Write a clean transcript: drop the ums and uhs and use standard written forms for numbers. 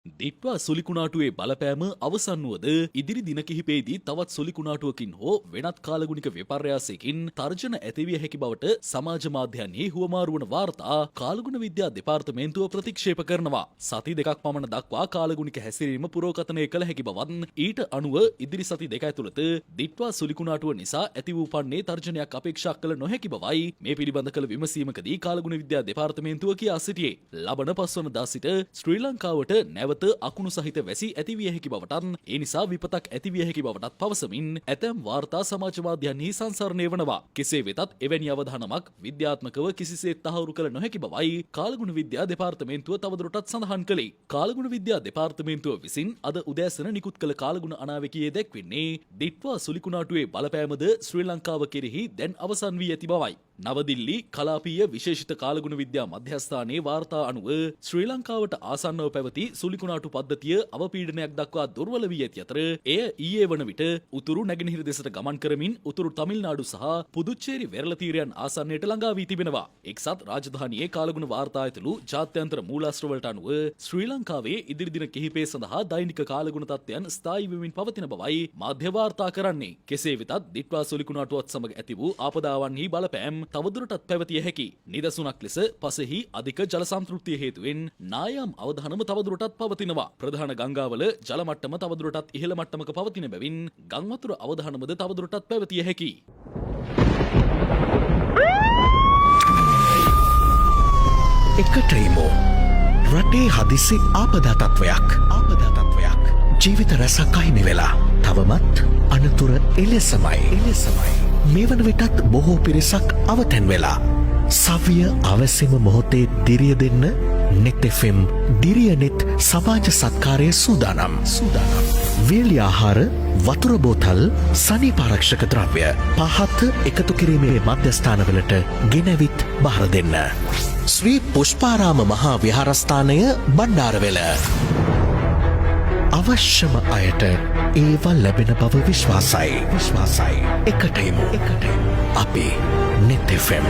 දිට්වා සුලිකුණාටුවේ බලපෑම අවසන් වුවද ඉදිරි දින කිහිපයේදී තවත් සුලිකුණාටුවකින් හෝ වෙනත් කාලගුණික විපර්යාසයකින් තර්ජන ඇතිවිය හැකි බවට සමාජ මාධ්‍යයන්හි හුවමාරු වන වාර්තා කාලගුණ විද්‍යා දෙපාර්තමේන්තුව ප්‍රතික්ෂේප කරනවා. සති දෙකක් පමණ දක්වා කාලගුණික හැසිරීම පුරෝකථනය කළ හැකි බවත් ඊට අනුව ඉදිරි සති දෙක ඇතුළත දිට්වා සුලිකුණාටුව නිසා ඇති වූ පන්නේ තර්ජනයක් අපේක්ෂා කළ නොහැකි බවයි මේ පිළිබඳ කළ විමසීමකදී කාලගුණ විද්‍යා දෙපාර්තමේන්තුව කියා සිටියේ. ලබන 5 වනදා සිට ශ්‍රී ලංකාවට නැවත අකුණු සහිත වැසි ඇතිවිය හැකි බවටත් ඒ නිසා විපතක් ඇතිවිය හැකි බවටත් පවසමින් ඇතැම් වාර්තා සමාජ මාධ්‍යයන්හි සංසරණය වනවා. කෙසේ වෙතත් එවැනි අවධානමක් විද්‍යාත්මකව කිසිසේත් තහවුරු කළ නොහැකි බවයි කාලගුණ විද්‍යා දෙපාර්තමේන්තුව තවදුරටත් සඳහන් කළේ. කාලගුණ විද්‍යා දෙපාර්තමේන්තුව විසින් අද උදෑසන නිකුත් කළ කාලගුණ අනාවැකියේ දැක්වෙන්නේ දිට්වා සුලිකුණාටුවේ බලපෑමද ශ්‍රී ලංකාව කෙරෙහි දැන් අවසන් වී ඇති බවයි. නවදිල්ලි කලාපීය විශේෂිත කාලගුණ විද්‍යා මධ්‍යස්ථානයේ වාර්තා අනුව ශ්‍රී ලංකාවට ආසන්නව පැවති සුලිකුණාටු පද්ධතිය අවපීඩනයක් දක්වා දුර්වල වී ඇති අතර එය ඊයේ වන විට උතුරු නැගෙනහිර දෙසට ගමන් කරමින් උතුරු තමිල්නාඩු සහ පුදුච්චේරි වෙරළ තීරයන් ආසන්නයට ළඟා වී තිබෙනවා. එක්සත් රාජධානියේ කාලගුණ වාර්තා ඇතුළු ජාත්‍යන්තර මූලාශ්‍රවලට අනුව ශ්‍රී ලංකාවේ ඉදිරි දින කිහිපය සඳහා දෛනික කාලගුණ තත්ත්වයන් ස්ථායී වෙමින් පවතින බවයි මාධ්‍ය වාර්තා කරන්නේ. කෙසේ වෙතත් දිට්වා සුලිකුණාටුවත් සමග ඇති වූ ආපදාවන්හි බලපෑම් තවදුරටත් පැවතිය හැකි. නිදසුනක් ලෙස පසෙහි අධික ජල සම්තෘප්තිය හේතුවෙන් නායම් අවධානම තවදුරටත් පවතිනවා. ප්‍රධාන ගංගාවල ජල මට්ටම තවදුරටත් ඉහළ මට්ටමක පවතින බැවින් ගං වතුර අවධානමද තවදුරටත් පැවතිය හැකි. එකටයිමෝ රටේ හදිසි ආපදා තත්වයක් ජීවිත රැසක් අහිමි වෙලා තවමත් අනතුර එලෙසමයි මේ වන විටත් බොහෝ පිරිසක් අවතැන් වෙලා සවිය අවසම මොහොතේ දිරිය දෙන්න නෙත් FM දිරියනෙත් සමාජ සත්කාරය සූදානම් වේලි ආහාර වතුර බෝතල් සනීපාරක්ෂක ද්‍රව්‍ය පහත එකතු කිරීමේ මධ්‍යස්ථානවලට ගෙනවිත් බහර දෙන්න. ශ්‍රී පුෂ්පාරාම මහා විහාරස්ථානය බණ්ඩාරවෙල අවශ්‍යම අයට ඒවා ලැබෙන බව විශ්වාසයි. එකටයිමු අපි නෙත් FM